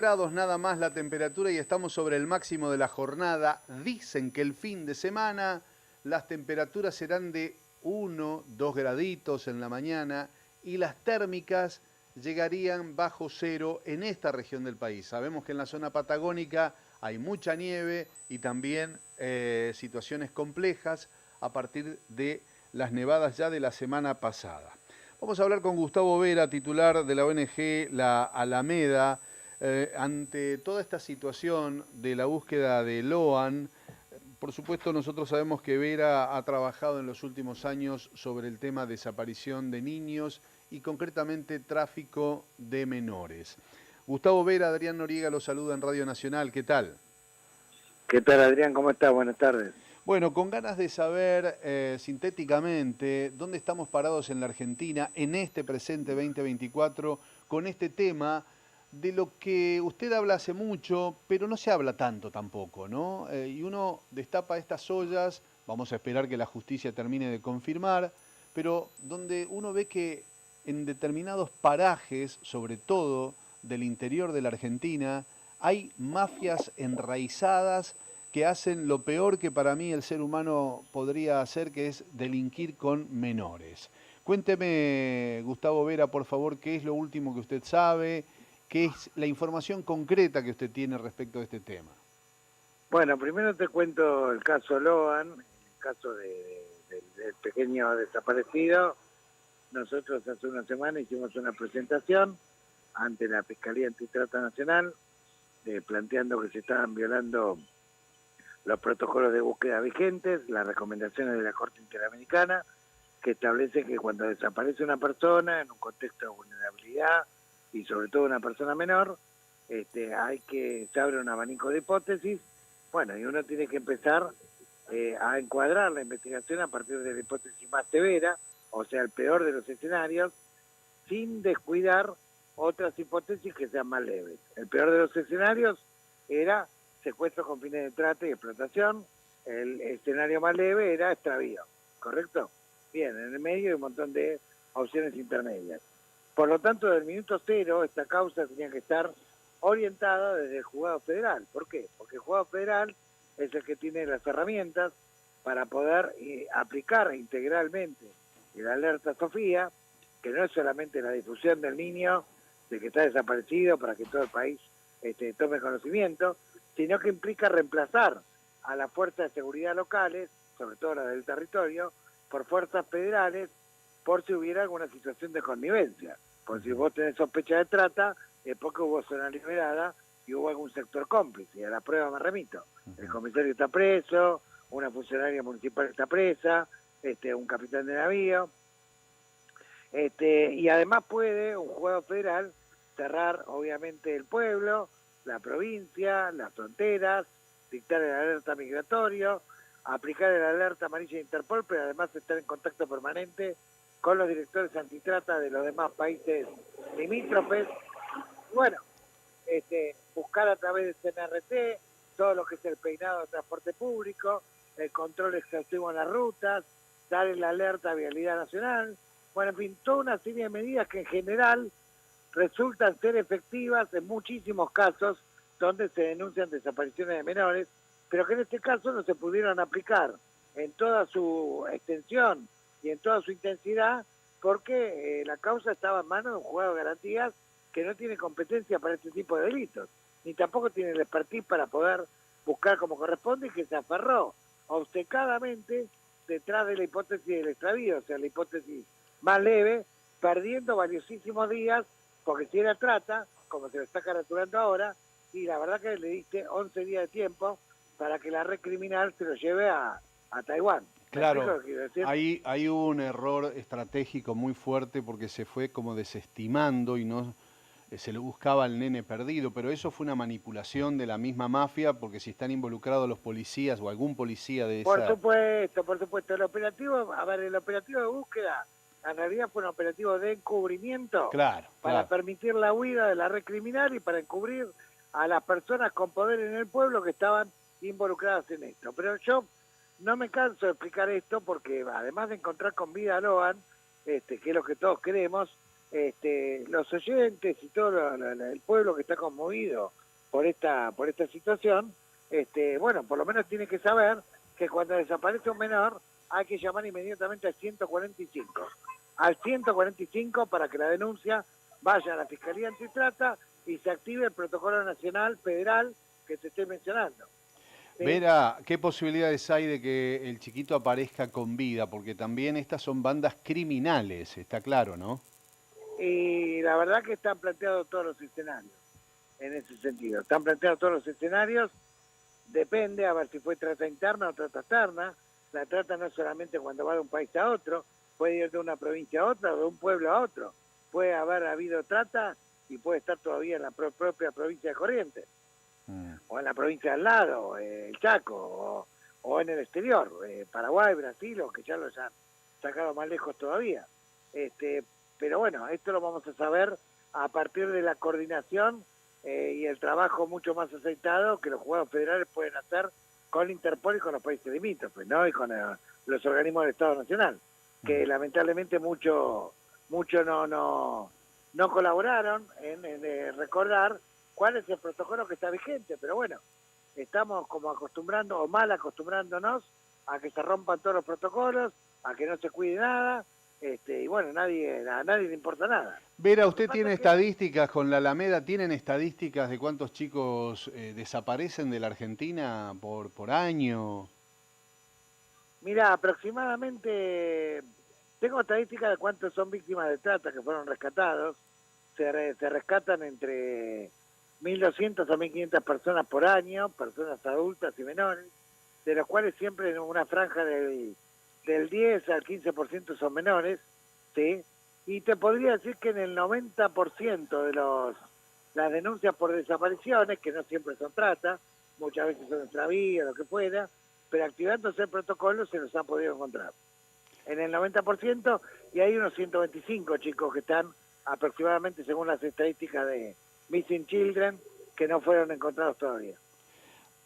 Grados nada más la temperatura y estamos sobre el máximo de la jornada. Dicen que el fin de semana las temperaturas serán de 1, 2 graditos en la mañana y las térmicas llegarían bajo cero en esta región del país. Sabemos que en la zona patagónica hay mucha nieve y también situaciones complejas a partir de las nevadas ya de la semana pasada. Vamos a hablar con Gustavo Vera, titular de la ONG La Alameda. Ante toda esta situación de la búsqueda de Loan, por supuesto nosotros sabemos que Vera ha trabajado en los últimos años sobre el tema de desaparición de niños y concretamente tráfico de menores. Gustavo Vera, Adrián Noriega lo saluda en Radio Nacional, ¿qué tal? ¿Qué tal, Adrián? ¿Cómo estás? Buenas tardes. Bueno, con ganas de saber sintéticamente dónde estamos parados en la Argentina en este presente 2024 con este tema de lo que usted habla hace mucho, pero no se habla tanto tampoco, ¿no? Y uno destapa estas ollas, vamos a esperar que la justicia termine de confirmar, pero donde uno ve que en determinados parajes, sobre todo del interior de la Argentina, hay mafias enraizadas que hacen lo peor que para mí el ser humano podría hacer, que es delinquir con menores. Cuénteme, Gustavo Vera, por favor, qué es lo último que usted sabe, qué es la información concreta que usted tiene respecto de este tema. Bueno, primero te cuento el caso Loan, el caso del pequeño desaparecido. Nosotros hace una semana hicimos una presentación ante la Fiscalía Antitrata Nacional, planteando que se estaban violando los protocolos de búsqueda vigentes, las recomendaciones de la Corte Interamericana, que establece que cuando desaparece una persona en un contexto de vulnerabilidad y sobre todo una persona menor, se abre un abanico de hipótesis, bueno, y uno tiene que empezar a encuadrar la investigación a partir de la hipótesis más severa, o sea, el peor de los escenarios, sin descuidar otras hipótesis que sean más leves. El peor de los escenarios era secuestro con fines de trata y explotación, el escenario más leve era extravío, ¿correcto? Bien, en el medio hay un montón de opciones intermedias. Por lo tanto, del minuto cero, esta causa tenía que estar orientada desde el juzgado federal. ¿Por qué? Porque el juzgado federal es el que tiene las herramientas para poder aplicar integralmente el alerta Sofía, que no es solamente la difusión del niño, de que está desaparecido para que todo el país tome conocimiento, sino que implica reemplazar a las fuerzas de seguridad locales, sobre todo las del territorio, por fuerzas federales, por si hubiera alguna situación de connivencia. Por si vos tenés sospecha de trata, es porque hubo zona liberada y hubo algún sector cómplice. Y a la prueba me remito. El comisario está preso, una funcionaria municipal está presa, un capitán de navío. Y además puede un juzgado federal cerrar, obviamente, el pueblo, la provincia, las fronteras, dictar el alerta migratorio, aplicar el alerta amarilla de Interpol, pero además estar en contacto permanente con los directores antitrata de los demás países limítrofes. Bueno, buscar a través del CNRT todo lo que es el peinado de transporte público, el control exhaustivo en las rutas, dar el alerta a Vialidad Nacional. Bueno, en fin, toda una serie de medidas que en general resultan ser efectivas en muchísimos casos donde se denuncian desapariciones de menores, pero que en este caso no se pudieron aplicar en toda su extensión y en toda su intensidad porque la causa estaba en manos de un juzgado de garantías que no tiene competencia para este tipo de delitos, ni tampoco tiene el expertise para poder buscar como corresponde y que se aferró obcecadamente detrás de la hipótesis del extravío, o sea, la hipótesis más leve, perdiendo valiosísimos días, porque si era trata, como se lo está caraturando ahora, y la verdad que le diste 11 días de tiempo para que la red criminal se lo lleve a Taiwán. Claro, ahí hubo un error estratégico muy fuerte porque se fue como desestimando y no se le buscaba al nene perdido, pero eso fue una manipulación de la misma mafia porque si están involucrados los policías o algún policía de Por esa... supuesto, por supuesto. El operativo, a ver, el operativo de búsqueda en realidad fue un operativo de encubrimiento para permitir la huida de la red criminal y para encubrir a las personas con poder en el pueblo que estaban involucradas en esto. Pero yo no me canso de explicar esto porque además de encontrar con vida a Loan, que es lo que todos queremos, los oyentes y todo el pueblo que está conmovido por esta situación, bueno, por lo menos tiene que saber que cuando desaparece un menor hay que llamar inmediatamente al 145. Al 145 para que la denuncia vaya a la Fiscalía Antitrata y se active el protocolo nacional federal que te estoy mencionando. ¿Sí? Vera, ¿qué posibilidades hay de que el chiquito aparezca con vida? Porque también estas son bandas criminales, está claro, ¿no? Y la verdad que están planteados todos los escenarios en ese sentido. Están planteados todos los escenarios, depende a ver si fue trata interna o trata externa. La trata no es solamente cuando va de un país a otro, puede ir de una provincia a otra o de un pueblo a otro. Puede haber habido trata y puede estar todavía en la propia provincia de Corrientes, o en la provincia al lado, el Chaco, o en el exterior, Paraguay, Brasil, o que ya los han sacado más lejos todavía. Pero bueno, esto lo vamos a saber a partir de la coordinación y el trabajo mucho más aceitado que los juzgados federales pueden hacer con Interpol y con los países limítrofes, ¿no? Y con los organismos del Estado Nacional, que lamentablemente mucho no colaboraron en recordar cuál es el protocolo que está vigente, pero bueno, estamos como acostumbrando o mal acostumbrándonos a que se rompan todos los protocolos, a que no se cuide nada, y bueno, a nadie le importa nada. Vera, usted tiene estadísticas con la Alameda, ¿tienen estadísticas de cuántos chicos desaparecen de la Argentina por año? Mira, aproximadamente, tengo estadísticas de cuántos son víctimas de trata que fueron rescatados. Se rescatan entre 1.200 a 1.500 personas por año, personas adultas y menores, de los cuales siempre en una franja del 10 al 15% son menores, ¿sí? Y te podría decir que en el 90% de las denuncias por desapariciones, que no siempre son trata, muchas veces son extravíos, lo que fuera, pero activándose el protocolo se los ha podido encontrar. En el 90%, y hay unos 125 chicos que están aproximadamente, según las estadísticas de Missing Children, que no fueron encontrados todavía.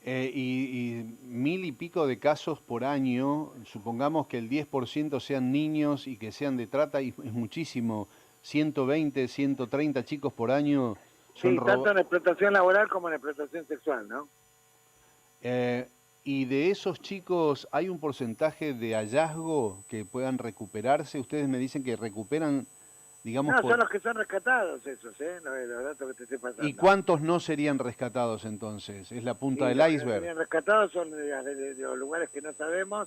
Y 1.000 y pico de casos por año, supongamos que el 10% sean niños y que sean de trata, y es muchísimo, 120, 130 chicos por año son Sí, tanto en explotación laboral como en explotación sexual, ¿no? Y de esos chicos, ¿hay un porcentaje de hallazgo que puedan recuperarse? Ustedes me dicen que recuperan, digamos, No, son los que son rescatados esos, los datos que te estoy pasando. ¿Y cuántos no serían rescatados entonces? ¿Es la punta del los iceberg? Que no serían rescatados son de los lugares que no sabemos,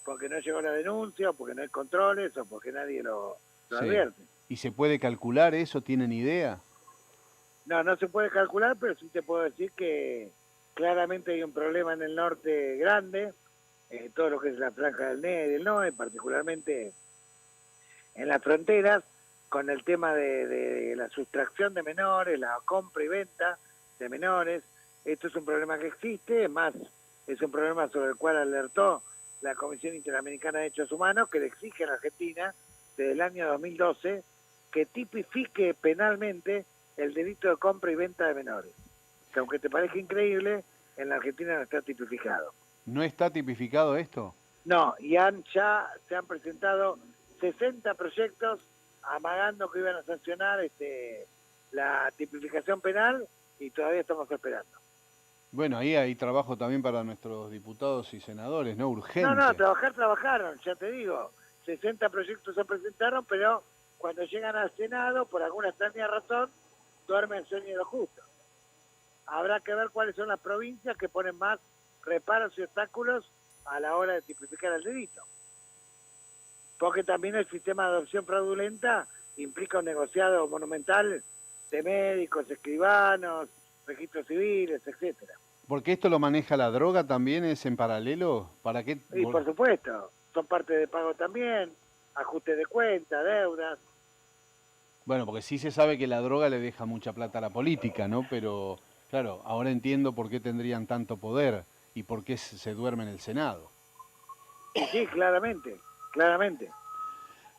porque no llegó la denuncia, o porque no hay controles, o porque nadie lo advierte. ¿Y se puede calcular eso? ¿Tienen idea? No se puede calcular, pero sí te puedo decir que claramente hay un problema en el norte grande, todo lo que es la franja del NE y del NOE, particularmente en las fronteras, con el tema de la sustracción de menores, la compra y venta de menores. Esto es un problema que existe, es más, es un problema sobre el cual alertó la Comisión Interamericana de Derechos Humanos, que le exige a la Argentina, desde el año 2012, que tipifique penalmente el delito de compra y venta de menores. Que aunque te parezca increíble, en la Argentina no está tipificado. ¿No está tipificado esto? No, y ya se han presentado 60 proyectos amagando que iban a sancionar la tipificación penal y todavía estamos esperando. Bueno, ahí hay trabajo también para nuestros diputados y senadores, ¿no? Urgente. No, trabajaron, ya te digo. 60 proyectos se presentaron, pero cuando llegan al Senado, por alguna extraña razón, duerme el sueño de los justos. Habrá que ver cuáles son las provincias que ponen más reparos y obstáculos a la hora de tipificar el delito. Porque también el sistema de adopción fraudulenta implica un negociado monumental de médicos, escribanos, registros civiles, etcétera. ¿Porque esto lo maneja la droga también? ¿Es en paralelo? ¿Para qué? Y por supuesto, son parte de pago también, ajustes de cuenta, deudas. Bueno, porque sí se sabe que la droga le deja mucha plata a la política, ¿no? Pero, claro, ahora entiendo por qué tendrían tanto poder y por qué se duerme en el Senado. Sí, claramente.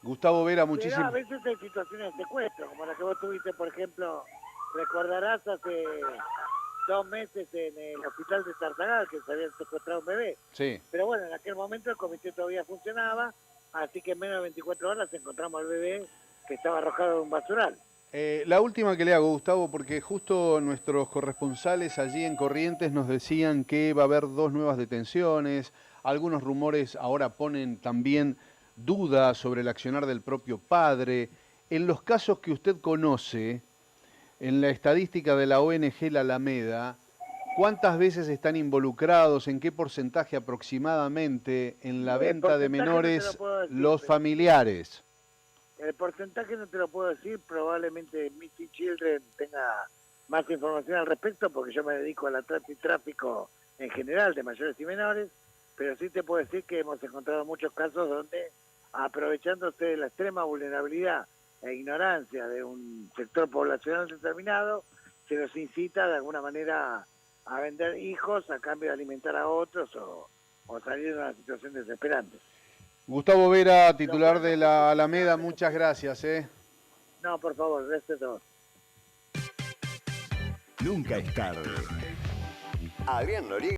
Gustavo Vera, muchísimas... A veces hay situaciones de secuestro, como la que vos tuviste, por ejemplo, recordarás hace 2 meses en el hospital de Tartagal, que se había secuestrado un bebé. Sí. Pero bueno, en aquel momento el comité todavía funcionaba, así que en menos de 24 horas encontramos al bebé que estaba arrojado en un basural. La última que le hago, Gustavo, porque justo nuestros corresponsales allí en Corrientes nos decían que va a haber 2 nuevas detenciones. Algunos rumores ahora ponen también dudas sobre el accionar del propio padre. En los casos que usted conoce, en la estadística de la ONG La Alameda, ¿cuántas veces están involucrados, en qué porcentaje aproximadamente en la El venta de porcentaje no te lo menores puedo decir, los familiares? el porcentaje no te lo puedo decir, probablemente Missing Children tenga más información al respecto, porque yo me dedico a la trata y tráfico en general de mayores y menores, pero sí te puedo decir que hemos encontrado muchos casos donde, aprovechándose de la extrema vulnerabilidad e ignorancia de un sector poblacional determinado, se los incita de alguna manera a vender hijos a cambio de alimentar a otros o salir de una situación desesperante. Gustavo Vera, titular de la Alameda, muchas gracias. No, por favor, gracias a todos. Nunca es tarde. Adrián Noriega.